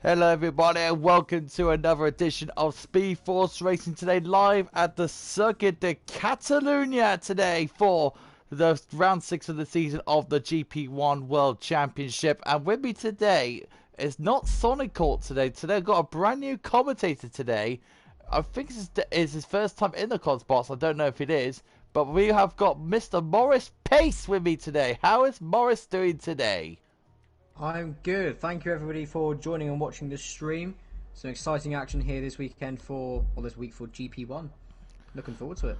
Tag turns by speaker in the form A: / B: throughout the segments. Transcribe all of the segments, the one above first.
A: Hello everybody and welcome to another edition of Speed Force Racing today, live at the Circuit de Catalunya today for the round 6 of the season of the GP1 World Championship. And with me today is not Sonic Court today. Today I've got a brand new commentator today. I think this is his first time in the CODS box. I don't know if it is, but we have got Mr. Morris Pace with me today. How is Morris doing today?
B: I'm good. Thank you everybody for joining and watching this stream. Some exciting action here this weekend this week for GP1. Looking forward to it.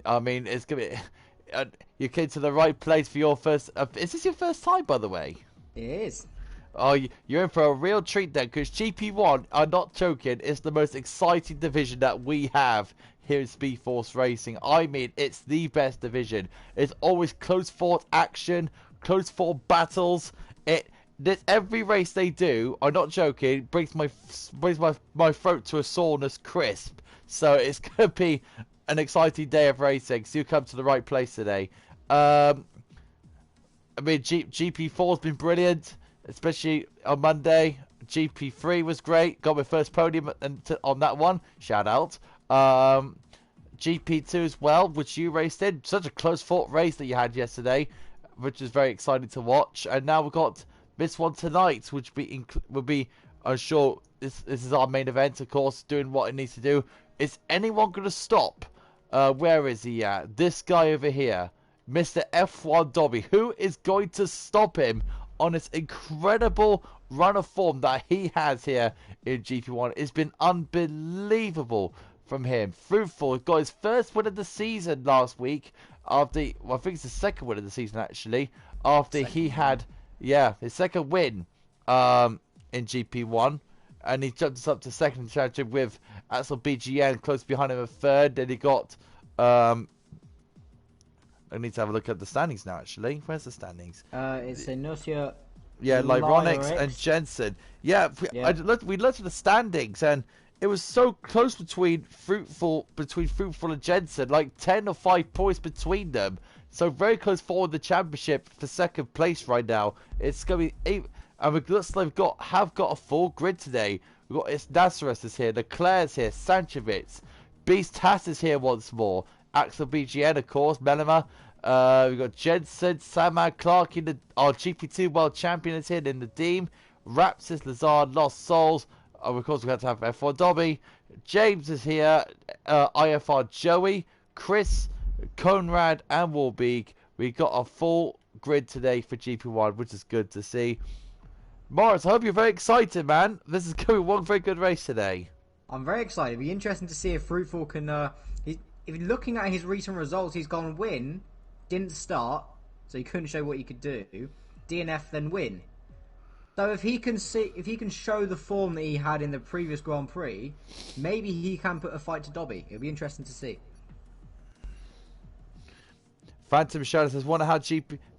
A: I mean, it's gonna be. You came to the right place for your first. Is this your first time, by the way?
B: It is.
A: Oh, you're in for a real treat then, because GP1, I'm not joking, is the most exciting division that we have here in Speed Force Racing. I mean, it's the best division. It's always close fought action, close fought battles. Every race they do, I'm not joking, brings my throat to a soreness crisp. So it's gonna be an exciting day of racing. So you come to the right place today. I mean, GP4's been brilliant, especially on Monday. GP3 was great. Got my first podium on that one. Shout out. GP2 as well, which you raced in. Such a close fought race that you had yesterday, which is very exciting to watch. And now we've got this one tonight, which will be, I'm sure, this is our main event, of course, doing what it needs to do. Is anyone going to stop? Where is he at? This guy over here, Mr. F1 Dobby. Who is going to stop him on this incredible run of form that he has here in GP1? It's been unbelievable from him. Fruitful got his first win of the season last week. After, well, I think it's the second win of the season actually. After he had, his second win in GP1, and he jumped us up to second in the championship with Axel BGN close behind him at third. Then he got I need to have a look at the standings now. Actually, where's the standings?
B: It's Inosia.
A: Yeah, Lyronix and Jensen. Yeah, we looked at the standings, and it was so close between Fruitful and Jensen, like 10 or 5 points between them. So very close forward the championship for second place right now. It's gonna be 8, and we looks like have got a full grid today. We've got Nazares is here, Leclerc's here, Sanchevitz, Beast Tass is here once more, Axel BGN of course, Melema. We've got Jensen, Saman Clark in our GP2 World Champion is here in the team. Rapsis, Lazard, Lost Souls. Of course, we have to have F1 Dobby. James is here. IFR Joey, Chris, Conrad, and Warbeek. We got a full grid today for GP1, which is good to see. Morris, I hope you're very excited, man. This is going to be one very good race today.
B: I'm very excited. It'll be interesting to see if Fruitful can. If you're looking at his recent results, he's gone win, didn't start, so he couldn't show what he could do. DNF then win. So if he can show the form that he had in the previous Grand Prix, maybe he can put a fight to Dobby. It'll be interesting to see.
A: Phantom Shadow says, wonder how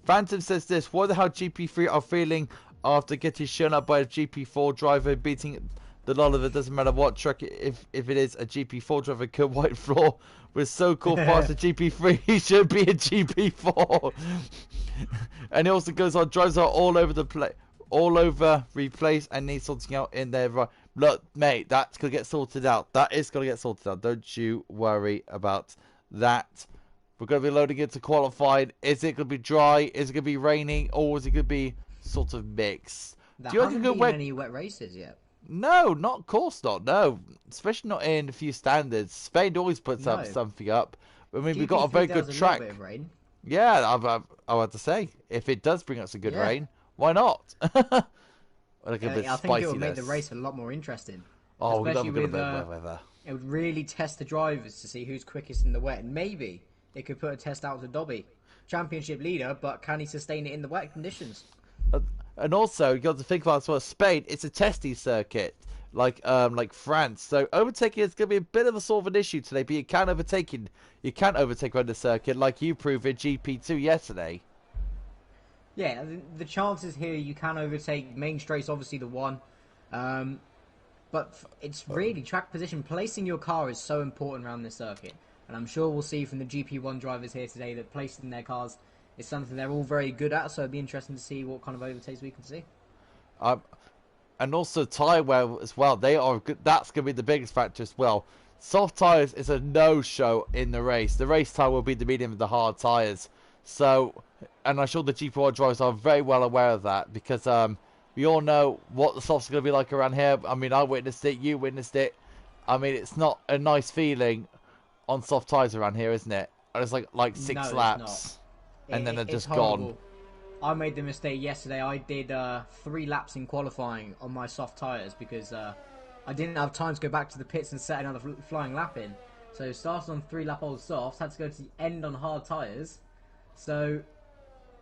A: Phantom says this, wonder how GP3 are feeling after getting shown up by a GP4 driver beating the lot of it. Doesn't matter what truck, if it is a GP4 driver, good white floor with so cool fast a GP3, he should be a GP4. And he also goes on, drives out all over the place. All over replace and needs sorting out in there. Right, look, mate, that's gonna get sorted out. That is gonna get sorted out. Don't you worry about that. We're gonna be loading into qualified. Is it gonna be dry? Is it gonna be raining? Or is it gonna be sort of mixed?
B: There haven't been any wet races yet.
A: No, of course not. No, especially not in a few standards. Spain always puts up something up. I mean, we've got a very good track.
B: Bit of rain.
A: Yeah, I had to say, if it does bring us some good rain. Why not? I
B: think it would make the race a lot more interesting.
A: Oh,
B: especially with weather. It would really test the drivers to see who's quickest in the wet, and maybe it could put a test out to Dobby, championship leader, but can he sustain it in the wet conditions?
A: And also, you got to think about as well. Spain, it's a testing circuit, like France. So overtaking is going to be a bit of a sort of an issue today. But you can't overtake on the circuit, like you proved in GP2 yesterday.
B: Yeah, the chances here you can overtake. Main straight's obviously the one. But it's really track position. Placing your car is so important around this circuit. And I'm sure we'll see from the GP1 drivers here today that placing their cars is something they're all very good at. So it'll be interesting to see what kind of overtakes we can see.
A: And also tyre wear as well. They are good. That's going to be the biggest factor as well. Soft tyres is a no-show in the race. The race tyre will be the medium and the hard tyres. So, and I'm sure the GP1 drivers are very well aware of that because we all know what the softs are going to be like around here. I mean, I witnessed it. You witnessed it. I mean, it's not a nice feeling on soft tyres around here, isn't it? And it's like six laps, and then they're just gone.
B: I made the mistake yesterday. I did 3 laps in qualifying on my soft tyres because I didn't have time to go back to the pits and set another flying lap in. So started on 3-lap-old softs, had to go to the end on hard tyres. So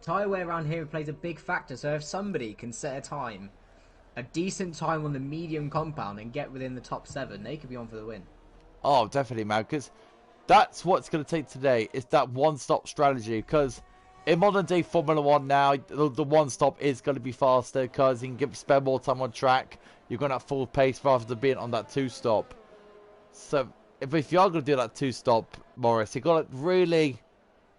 B: tyre wear around here plays a big factor. So if somebody can set a time, a decent time on the medium compound and get within the top 7, they could be on for the win.
A: Oh, definitely, man, because that's what it's going to take today. Is that one-stop strategy because in modern day Formula 1 now, the one stop is going to be faster because you can spend more time on track. You're going to have full pace rather than being on that 2-stop. So if you are going to do that 2-stop, Morris, you've got to really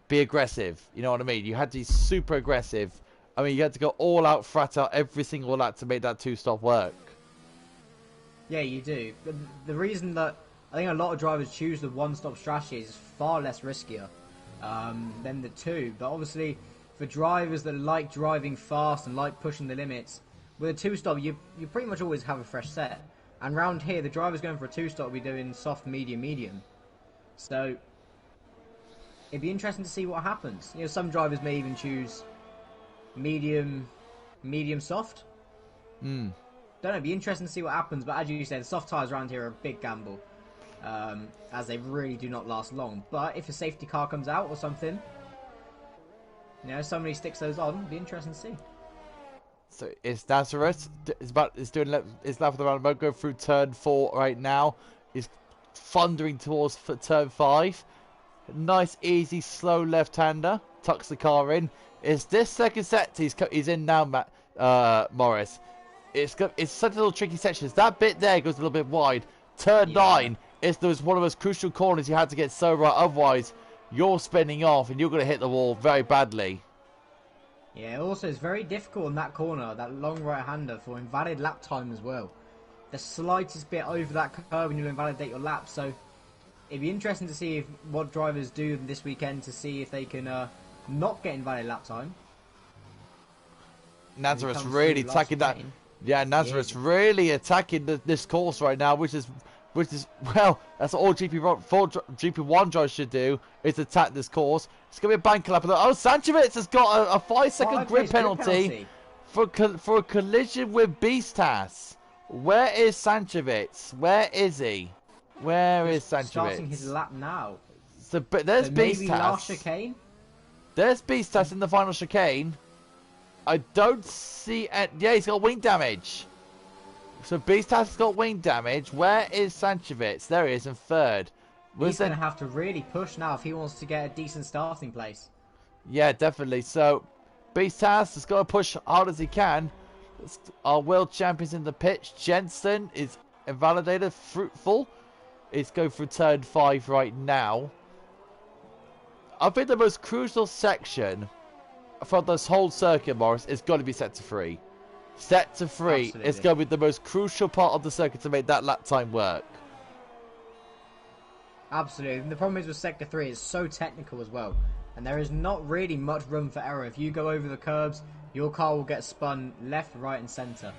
A: be aggressive. You know what I mean? You had to be super aggressive. I mean, you had to go all out, flat out every single lap to make that 2-stop work.
B: Yeah, you do. The reason that I think a lot of drivers choose the one-stop strategy is far less riskier than the 2, but obviously for drivers that like driving fast and like pushing the limits, with a 2-stop you pretty much always have a fresh set, and round here the drivers going for a 2-stop will be doing soft, medium, so it'd be interesting to see what happens. You know, some drivers may even choose medium soft. Don't know, it'd be interesting to see what happens, but as you said, soft tyres around here are a big gamble. As they really do not last long. But if a safety car comes out or something, you know, somebody sticks those on, it'd be interesting to see.
A: So it's Nazareth. It's doing his lap of the roundabout, going through turn 4 right now. He's thundering towards turn 5. Nice, easy, slow left-hander. Tucks the car in. It's this second set he's in now, Morris. It's such a little tricky section. That bit there goes a little bit wide. Turn 9. It's one of those crucial corners you had to get so right. Otherwise, you're spinning off and you're going to hit the wall very badly.
B: Yeah, also it's very difficult in that corner, that long right-hander, for invalid lap time as well. The slightest bit over that curve and you'll invalidate your lap. So it'd be interesting to see what drivers do this weekend to see if they can not get invalid lap time.
A: Nazareth's really attacking that. Yeah, Nazareth's really attacking this course right now, which is well, that's all GP1 drivers should do, is attack this course. It's going to be a bank lap. Oh, Sanchevitz has got a 5-second grid penalty for a collision with Beastas. Where is Sanchevitz? Where is he? Where is Sanchevitz?
B: Starting his lap now.
A: So, but there's Beastas.
B: Maybe last chicane?
A: There's Beastas in the final chicane. I don't see... yeah, he's got wing damage. So Beastas has got wing damage. Where is Sanchevitz? There he is in 3rd.
B: He's going to have to really push now if he wants to get a decent starting place.
A: Yeah, definitely. So Beastas has got to push hard as he can. Our world champions in the pitch. Jensen is invalidated. Fruitful is going through turn 5 right now. I think the most crucial section for this whole circuit, Morris, is got to be sector 3. Sector 3
B: Absolutely.
A: is going to be the most crucial part of the circuit to make that lap time work.
B: Absolutely. And the problem is with sector 3, it's so technical as well. And there is not really much room for error. If you go over the curbs, your car will get spun left, right and centre.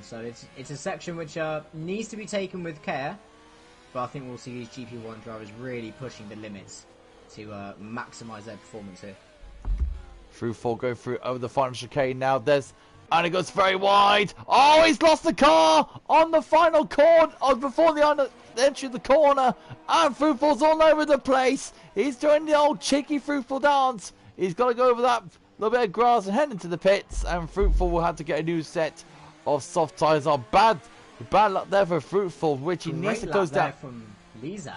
B: So it's a section which needs to be taken with care. But I think we'll see these GP1 drivers really pushing the limits to maximise their performance here.
A: Through 4, go through over the final chicane now. And it goes very wide. Oh, he's lost the car on the final corner, before the entry of the corner. And Fruitful's all over the place. He's doing the old cheeky Fruitful dance. He's got to go over that little bit of grass and head into the pits. And Fruitful will have to get a new set of soft tyres on. Bad luck there for Fruitful, which he needs to close down.
B: From Lizard.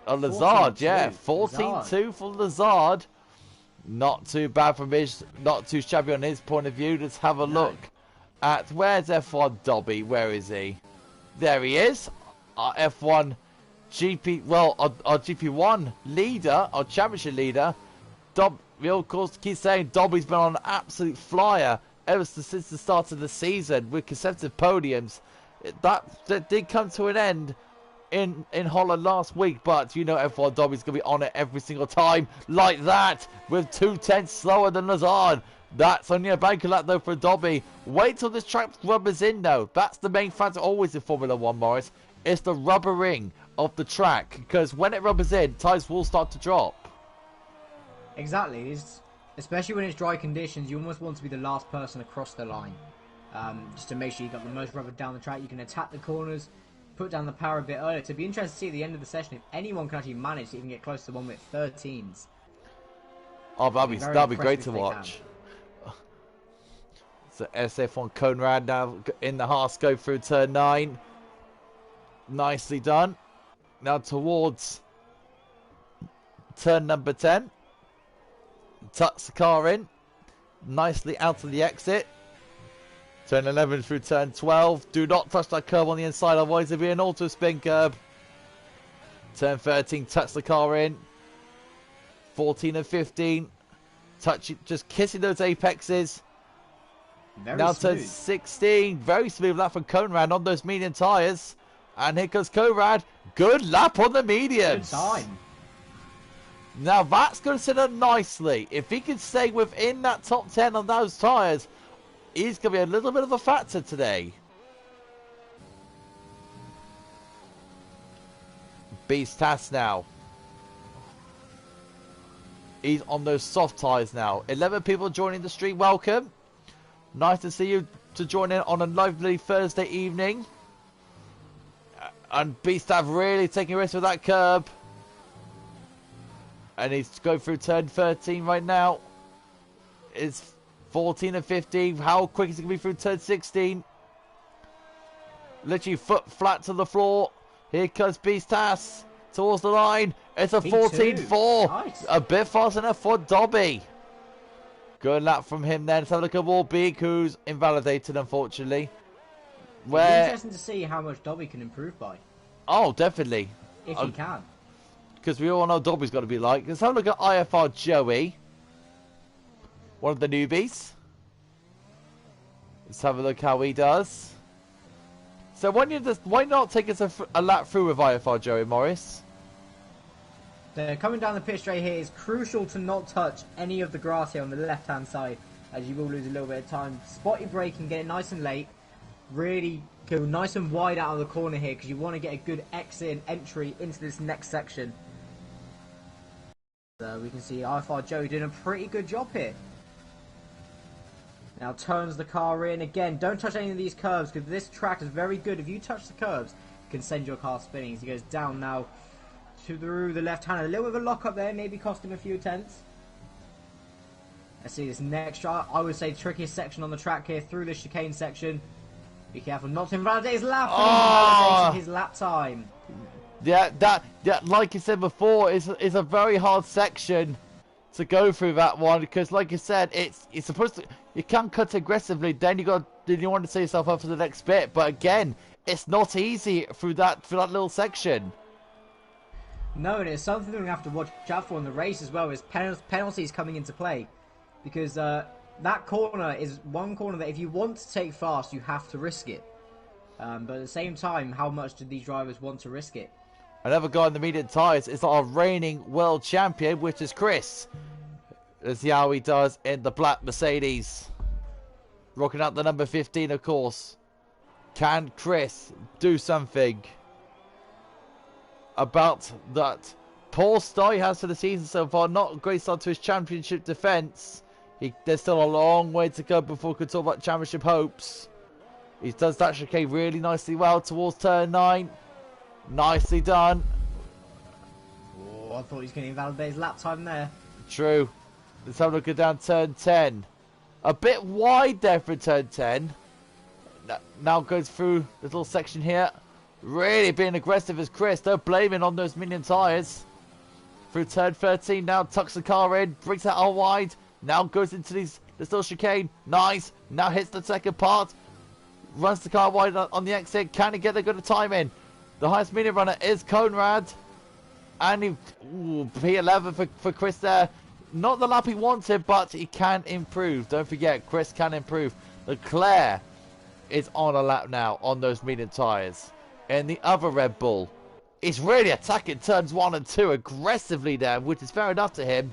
A: Lazard, yeah. 14-2 for Lazard. Not too bad from not too shabby on his point of view. Let's have a look at where's F1 Dobby. Where is he? There he is. Our F1 GP, well, our GP1 leader, our championship leader. We of course keep saying Dobby's been on an absolute flyer ever since the start of the season with consecutive podiums. That did come to an end in Holland last week, but you know F1 Dobby's going to be on it every single time like that with 2/10 slower than Lazard. That's only a banker lap though for Dobby. Wait till this track rubbers in though. That's the main factor always in Formula 1, Morris. It's the rubbering of the track, because when it rubbers in, tyres will start to drop.
B: Exactly. Especially when it's dry conditions, you almost want to be the last person across the line. Just to make sure you got the most rubber down the track. You can attack the corners, put down the power a bit earlier. To be interested to see at the end of the session if anyone can actually manage to even get close to the one with 13s.
A: Oh, that'd be great to watch. So SF1 Conrad now in the Haas, go through turn 9. Nicely done. Now towards turn number 10. Tucks the car in. Nicely out of the exit. Turn 11 through turn 12. Do not touch that curb on the inside, otherwise it'll be an auto spin curb. Turn 13, touch the car in. 14 and 15. Just kissing those apexes. Now turn 16. Very smooth lap from Conrad on those medium tyres. And here comes Conrad. Good lap on the mediums.
B: Good time.
A: Now that's going to sit up nicely. If he can stay within that top 10 on those tyres, he's going to be a little bit of a factor today. Beast Tass now. He's on those soft tyres now. 11 people joining the stream. Welcome. Nice to see you to join in on a lovely Thursday evening. And Beast Tass really taking a risk with that curb. And he's going through turn 13 right now. It's 14 and 15. How quick is he going to be through turn 16? Literally foot flat to the floor. Here comes Beast Tass towards the line. It's a 14.4. Nice. A bit faster than for Dobby. Good lap from him then. Let's have a look at Warbeek, who's invalidated, unfortunately.
B: It's interesting to see how much Dobby can improve by.
A: Oh, definitely.
B: If he can.
A: Because we all know Dobby's got to be like. Let's have a look at IFR Joey. One of the newbies. Let's have a look how he does. So why not take us a lap through with IFR Joey, Morris?
B: Coming down the pit straight here is crucial to not touch any of the grass here on the left hand side, as you will lose a little bit of time. Spot your brake and get it nice and late. Really go nice and wide out of the corner here, because you want to get a good exit and entry into this next section. So we can see IFR Joey doing a pretty good job here. Now turns the car in. Again, don't touch any of these curves, because this track is very good. If you touch the curves, it can send your car spinning. As he goes down now through the left hand. A little bit of a lock up there, maybe cost him a few tenths. Let's see this next shot. I would say trickiest section on the track here, through the chicane section. Be careful not to invalidate his lap. Invalidating his lap time.
A: Yeah, like you said before, is a very hard section to go through that one, because like you said, it's supposed to, you can cut aggressively, then you want to set yourself up for the next bit, but again, it's not easy through that little section.
B: No, and it's something that we have to watch out for in the race as well, is penalties coming into play, because that corner is one corner that if you want to take fast, you have to risk it. But at the same time, how much do these drivers want to risk it?
A: Another guy in the medium tyres is our reigning world champion, which is Chris. Let's see how he does in the black Mercedes. Rocking out the number 15, of course. Can Chris do something about that poor start he has for the season so far? Not a great start to his championship defence. There's still a long way to go before we can talk about championship hopes. He does that chicane really nicely well towards turn 9. Nicely done.
B: Oh, I thought he was going to invalidate his lap time there.
A: True. Let's have a look at down turn 10. A bit wide there for turn 10. Now goes through this little section here. Really being aggressive as Chris. They're blaming on those medium tyres. Through turn 13 now tucks the car in. Brings that out wide. Now goes into this little chicane. Nice. Now hits the second part. Runs the car wide on the exit. Can he get a good time in? The highest medium runner is Conrad. And P11 for Chris there. Not the lap he wanted, but he can improve. Don't forget, Chris can improve. Leclerc is on a lap now on those medium tyres. And the other Red Bull is really attacking turns 1 and 2 aggressively there, which is fair enough to him.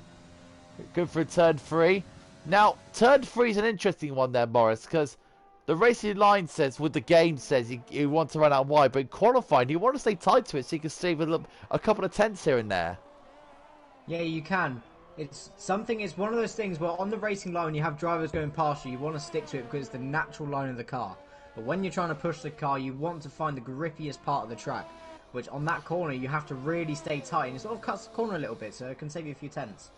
A: Good for turn 3. Now, turn 3 is an interesting one there, Morris, because the racing line says, with the game says, you want to run out wide, but in qualifying, you want to stay tight to it so you can save a couple of tenths here and there.
B: Yeah, you can. It's one of those things where on the racing line, when you have drivers going past you want to stick to it because it's the natural line of the car. But when you're trying to push the car, you want to find the grippiest part of the track, which on that corner, you have to really stay tight, and it sort of cuts the corner a little bit, so it can save you a few tenths.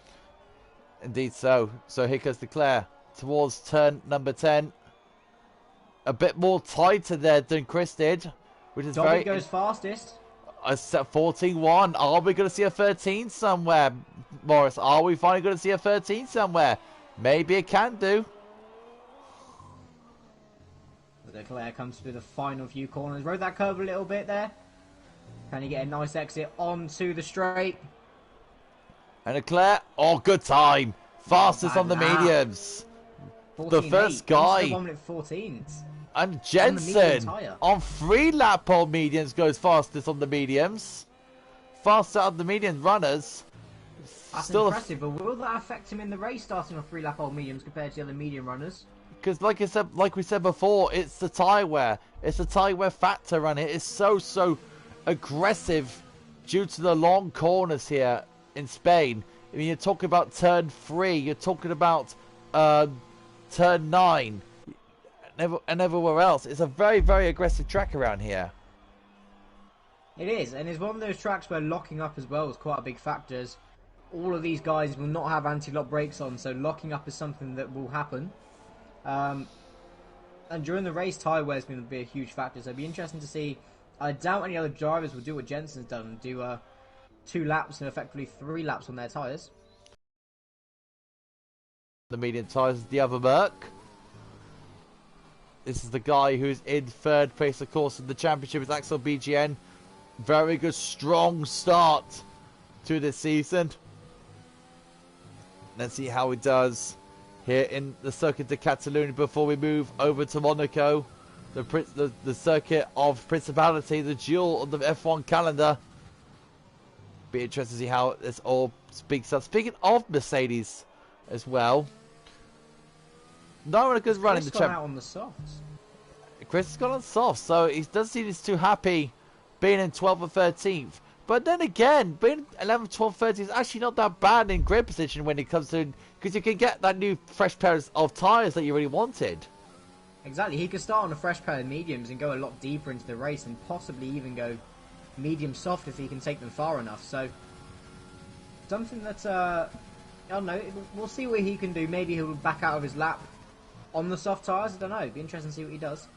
A: Indeed so. So here comes Leclerc towards turn number 10. A bit more tighter there than Chris did, which is
B: Dobby goes fastest.
A: A set 14-1. Are we going to see a 13 somewhere, Morris? Are we finally going to see a 13 somewhere? Maybe it can do.
B: Leclerc comes through the final few corners. Rode that curve a little bit there. Can he get a nice exit onto the straight?
A: And Leclerc, oh, good time. Fastest on the mediums. The first guy.
B: 1:14.
A: And Jensen on 3 lap on mediums goes fastest on the mediums. Fastest out of the medium runners.
B: That's still impressive, but will that affect him in the race starting on 3 lap old mediums compared to the other medium runners?
A: Because like we said before, it's the tyre wear. It's the tyre wear factor run. It is so aggressive due to the long corners here in Spain. I mean, you're talking about turn 3. You're talking about turn 9. And everywhere else. It's a very aggressive track around here.
B: It is, and it's one of those tracks where locking up as well is quite a big factor. As all of these guys will not have anti-lock brakes on, so locking up is something that will happen. And during the race, tyre wear is going to be a huge factor, so it'll be interesting to see. I doubt any other drivers will do what Jensen's done and do 2 laps and effectively 3 laps on their tyres.
A: The medium tyres is the other Merc. This is the guy who's in 3rd place, of course, in the championship. It's Axel BGN. Very good, strong start to this season. Let's see how he does here in the Circuit de Catalunya before we move over to Monaco. The Circuit of Principality, the jewel of the F1 calendar. Be interested to see how this all speaks up. Speaking of Mercedes as well. Not a good run in the championship.
B: Out on the softs.
A: Chris has gone on soft, so he doesn't seem he's too happy being in 12th or 13th. But then again, being 11th, 12th, 13th is actually not that bad in grid position when it comes to, because you can get that new fresh pair of tyres that you really wanted.
B: Exactly, he could start on a fresh pair of mediums and go a lot deeper into the race and possibly even go medium soft if he can take them far enough. So something that I don't know, we'll see what he can do. Maybe he'll back out of his lap on the soft tyres. I don't know, it'd be interesting to see what he does.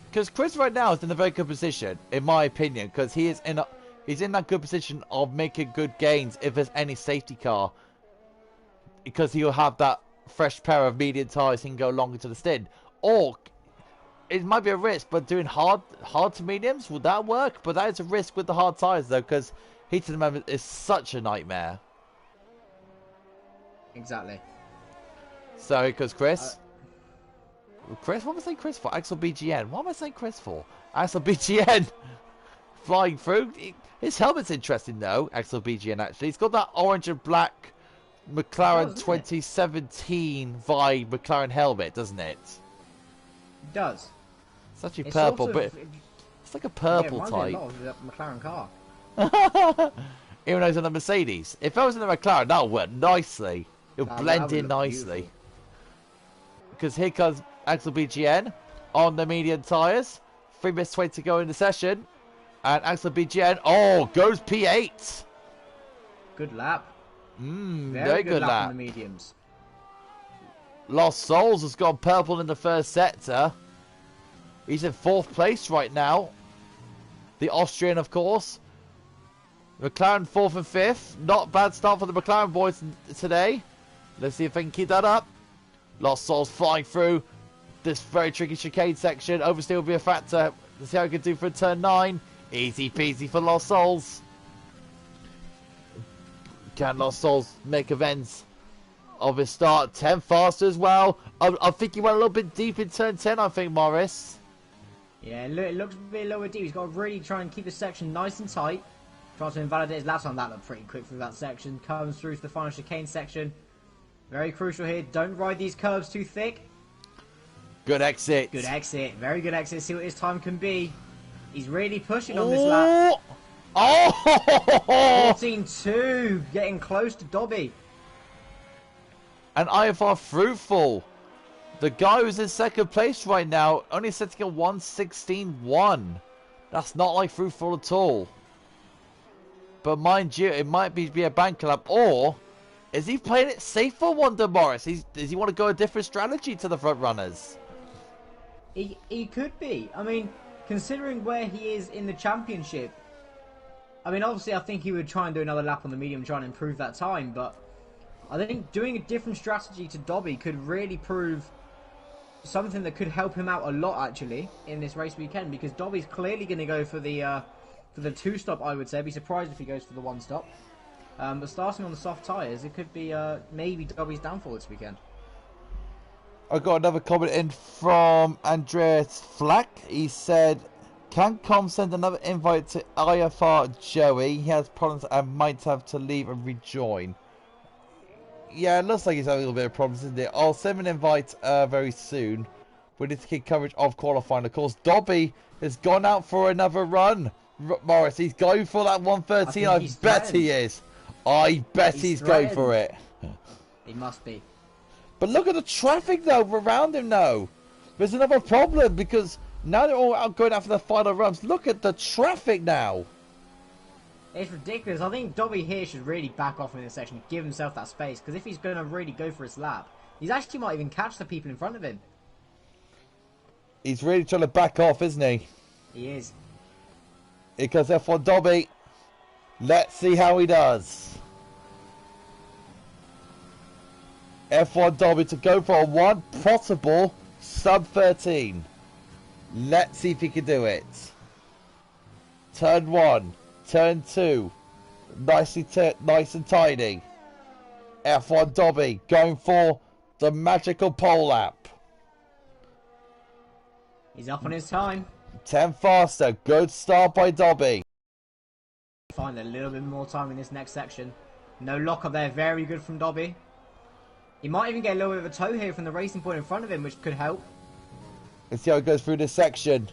A: Because Chris right now is in a very good position, in my opinion, because he's in that good position of making good gains if there's any safety car, because he'll have that fresh pair of medium tyres, he can go longer to the stint. Or it might be a risk, but doing hard to mediums, would that work? But that is a risk with the hard tyres though, because heat at the moment is such a nightmare.
B: Exactly.
A: So here goes Chris. Chris? What am I saying Chris for? Axel BGN. What am I saying Chris for? Axel BGN flying through. His helmet's interesting though, Axel BGN actually. He's got that orange and black McLaren 2017 vibe McLaren helmet, doesn't it?
B: It does.
A: It's actually purple,
B: sort of,
A: but it's like a purple type.
B: A lot of the McLaren car.
A: Even though it's in the Mercedes. If I was in the McLaren, that would work nicely. It would blend in nicely. Beautiful. Because here comes Axel BGN on the medium tyres. 3 minutes 20 to go in the session. And Axel BGN, goes P8.
B: Good lap.
A: Very good lap.
B: On the mediums.
A: Lost Souls has gone purple in the first sector. He's in 4th place right now. The Austrian, of course. McLaren 4th and 5th. Not bad start for the McLaren boys today. Let's see if they can keep that up. Lost Souls flying through this very tricky chicane section. Oversteer will be a factor. Let's see how he can do for turn 9. Easy peasy for Lost Souls. Can Lost Souls make amends of his start. 10 fast as well. I think he went a little bit deep in turn 10, I think, Morris.
B: Yeah, it looks a bit lower deep. He's got to really try and keep the section nice and tight. Tries to invalidate his lap time. That looked pretty quick through that section. Comes through to the final chicane section. Very crucial here. Don't ride these curves too thick.
A: Good exit.
B: Good exit. Very good exit. See what his time can be. He's really pushing on this lap.
A: Oh!
B: 14-2. Getting close to Dobby.
A: And IFR Fruitful. The guy who's in second place right now only setting a 1:16.1. That's not like Fruitful at all. But mind you, it might be a bank lap. Or is he playing it safe for Wonder Morris? Does he want to go a different strategy to the front runners?
B: He could be. I mean, considering where he is in the championship, I mean, obviously I think he would try and do another lap on the medium, try and improve that time, but I think doing a different strategy to Dobby could really prove something that could help him out a lot, actually, in this race weekend, because Dobby's clearly going to go for the 2-stop, I would say. I'd be surprised if he goes for the 1-stop. But starting on the soft tyres, it could be maybe Dobby's downfall this weekend.
A: I got another comment in from Andreas Flack. He said, "Can Com send another invite to IFR Joey? He has problems and might have to leave and rejoin." Yeah, it looks like he's having a little bit of problems, isn't it? I'll send an invite very soon. We need to keep coverage of qualifying. Of course, Dobby has gone out for another run. Morris, he's going for that 113. I bet he is. I bet he's going for it.
B: He must be.
A: But look at the traffic, though, around him now. There's another problem, because now they're all out going out for the final runs. Look at the traffic now.
B: It's ridiculous. I think Dobby here should really back off in this section, give himself that space, because if he's going to really go for his lap, he actually might even catch the people in front of him.
A: He's really trying to back off, isn't he?
B: He is.
A: Because F1 Dobby, let's see how he does. F1 Dobby to go for a one possible sub 13. Let's see if he can do it. Turn 1, turn 2, nice and tidy. F1 Dobby going for the magical pole lap.
B: He's up on his time.
A: 10 faster, good start by Dobby.
B: Find a little bit more time in this next section. No lock up there, very good from Dobby. He might even get a little bit of a toe here from the racing point in front of him, which could help. Let's
A: see how it goes through this section.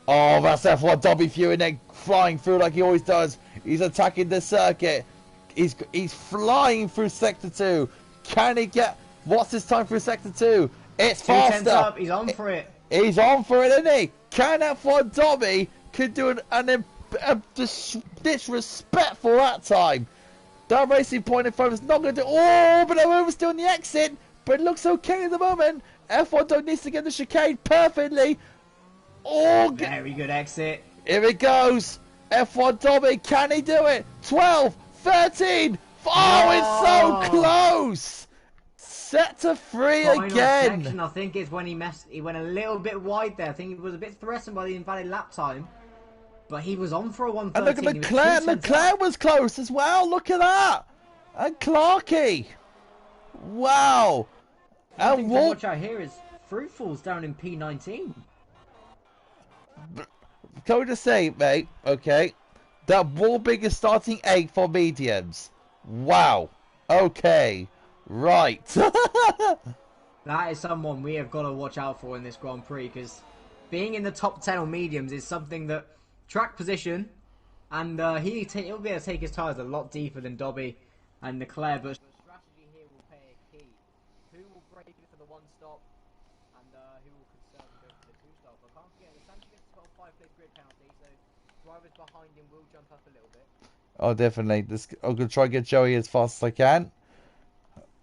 A: Oh, that's F1 Dobby Fury neck flying through like he always does. He's attacking the circuit. He's flying through sector 2. Can he get... What's his time through sector 2? It's faster.
B: Up. He's on for it.
A: He's on for it, isn't he? Can F1 Dobby could do a disrespectful that time. That racing point in front is not going to do... Oh, but we're still in the exit. But it looks okay at the moment. F1 Dobby needs to get the chicane perfectly. Oh,
B: very good exit.
A: Here it goes. F1 Dobby, can he do it? 12, 13. Oh, it's so close. Set to 3
B: Final
A: again.
B: Section, I think is when he went a little bit wide there. I think he was a bit threatened by the invalid lap time. But he was on for a 113.
A: And look at Leclerc. Leclerc was close as well. Look at that. And Clarkey. Wow.
B: One thing to watch out here is Fruitful's down in P19.
A: Can we just say, mate, okay, that Wallbig is starting 8 for mediums. Wow. Okay. Right.
B: That is someone we have got to watch out for in this Grand Prix, because being in the top 10 on mediums is something that track position, and he'll be able to take his tyres a lot deeper than Dobby and Leclerc, but strategy here will play a key. Who will break it for the 1-stop, and who will conserve and go for the 2-stop. But can't forget, the Sanchez got a 5-place grid penalty, so drivers behind him will jump up a little bit.
A: Oh, definitely. I'm going to try and get Joey as fast as I can.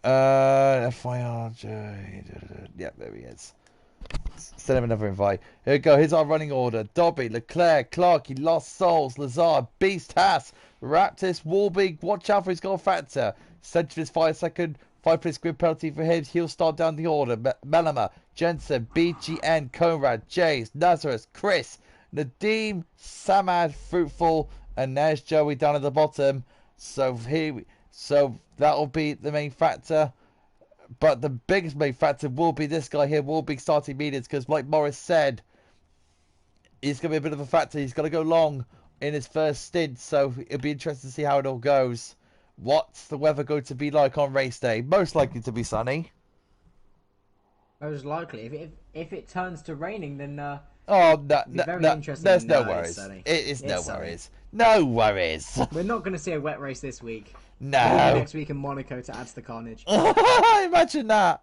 A: FIR Joey. Yeah, there he is. Send him another invite. Here we go. Here's our running order. Dobby, Leclerc, Clarkey, Lost Souls, Lazard, Beast Haas, Raptis, Wallbig. Watch out for his goal factor. Century's 5-second, 5-place grid penalty for him. He'll start down the order. Melema, Jensen, BGN, Conrad, Jays, Nazareth, Chris, Nadeem, Samad, Fruitful, and there's Joey down at the bottom. So that'll be the main factor. But the biggest main factor will be this guy here will be starting mediums because, like Morris said, he's going to be a bit of a factor. He's going to go long in his first stint, so it'll be interesting to see how it all goes. What's the weather going to be like on race day? Most likely to be sunny.
B: Most likely. If it turns to raining, then
A: oh no,
B: very interesting.
A: There's no worries. It is no worries. No worries.
B: We're not going to see a wet race this week.
A: No.
B: Maybe next week in Monaco to add to the carnage.
A: Imagine that.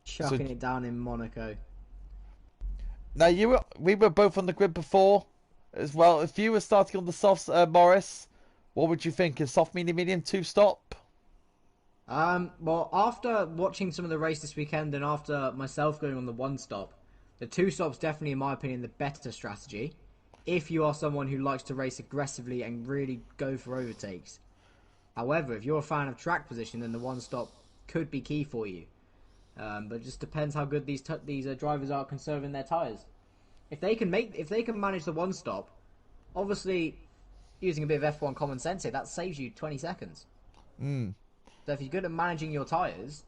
B: Chucking it down in Monaco.
A: Now we were both on the grid before, as well. If you were starting on the softs, Morris, what would you think? A soft, medium, two-stop?
B: Well, after watching some of the race this weekend and after myself going on the one-stop, the two-stop's definitely, in my opinion, the better strategy. If you are someone who likes to race aggressively and really go for overtakes. However, if you're a fan of track position, then the one-stop could be key for you. But it just depends how good these drivers are conserving their tyres. If they can manage the one-stop, obviously using a bit of F1 common sense here, that saves you 20 seconds. So if you're good at managing your tyres,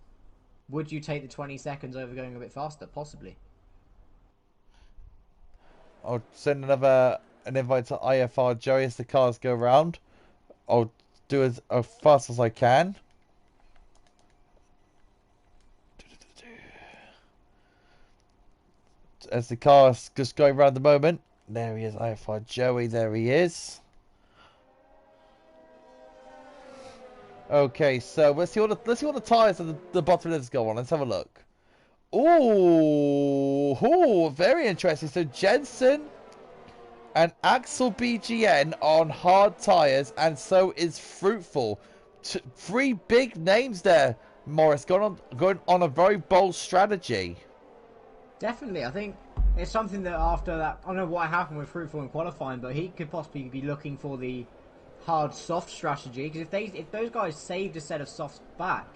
B: would you take the 20 seconds over going a bit faster? Possibly.
A: I'll send an invite to IFR Joey as the cars go around. I'll do as fast as I can. As the car's just going around the moment. There he is, IFR Joey, there he is. Okay, so let's see what the tyres at the bottom of this go on. Let's have a look. Ooh, very interesting. So Jensen and Axel BGN on hard tyres, and so is Fruitful. Three big names there, Morris, going on a very bold strategy.
B: Definitely, I think it's something that after that, I don't know what happened with Fruitful in qualifying, but he could possibly be looking for the hard-soft strategy, because if those guys saved a set of softs back,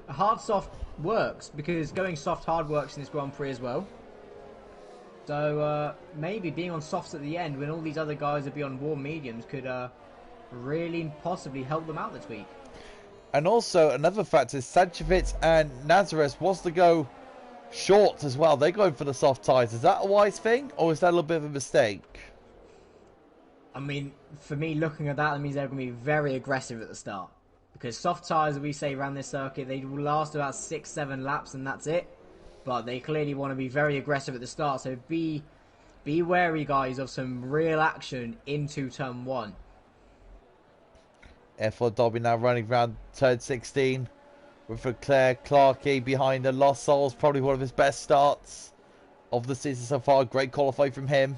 B: a hard-soft works, because going soft-hard works in this Grand Prix as well. So maybe being on softs at the end when all these other guys would be on warm mediums could really possibly help them out this week.
A: And also another factor is Sanchevitz and Nazareth wants to go short as well. They're going for the soft tyres. Is that a wise thing, or is that a little bit of a mistake?
B: I mean, for me, looking at that means they're going to be very aggressive at the start. Because soft tyres, we say, around this circuit, they will last about 6-7 laps and that's it. But they clearly want to be very aggressive at the start. So be wary, guys, of some real action into turn 1.
A: F4 Dobby now running around turn 16 with Leclerc, Clarkey behind the Lost Souls. Probably one of his best starts of the season so far. Great qualifying from him.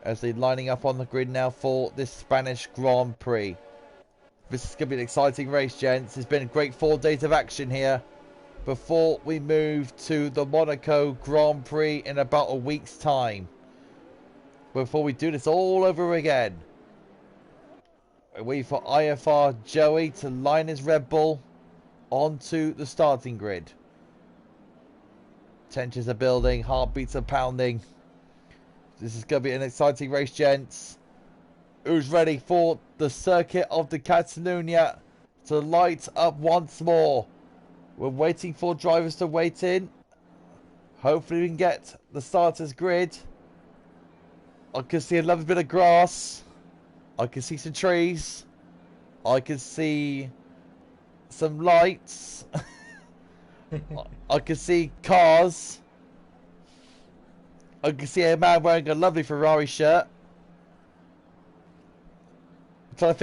A: As they're lining up on the grid now for this Spanish Grand Prix. This is going to be an exciting race, gents. It's been a great 4 days of action here before we move to the Monaco Grand Prix in about a week's time. Before we do this all over again. We wait for IFR Joey to line his Red Bull onto the starting grid. Tensions are building, heartbeats are pounding. This is going to be an exciting race, gents. Who's ready for the circuit of the Catalunya to light up once more? We're waiting for drivers to wait in. Hopefully we can get the starters grid. I can see a lovely bit of grass. I can see some trees. I can see some lights. I can see cars. I can see a man wearing a lovely Ferrari shirt. I'm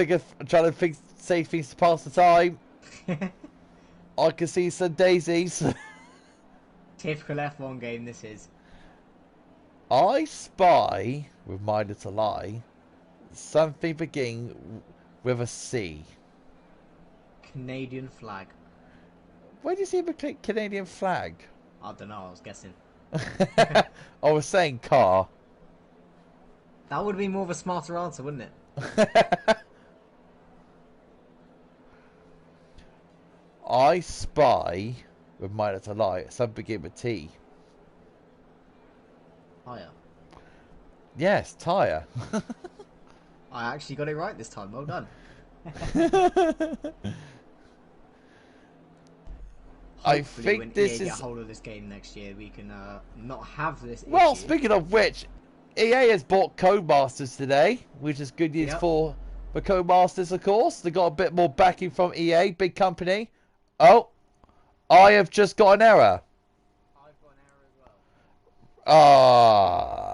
A: trying to say things to pass the time. I can see some daisies.
B: Typical F1 game this is.
A: I spy, with my little eye, something beginning with a C.
B: Canadian flag.
A: Where do you see a Canadian flag?
B: I don't know, I was guessing.
A: I was saying car.
B: That would be more of a smarter answer, wouldn't it?
A: I spy, with my little eye, something beginning with T.
B: Tyre.
A: Yes, tyre.
B: I actually got it right this time, well done.
A: I
B: hopefully
A: think
B: when
A: this
B: EA get
A: is...
B: hold of this game next year, we can not have this
A: Well,
B: issue.
A: speaking of which, EA has bought Codemasters today, which is good news
B: Yep.
A: for the Codemasters, of course. They got a bit more backing from EA, big company. Oh, I have just got an error.
B: I've got an error as well.
A: Ah.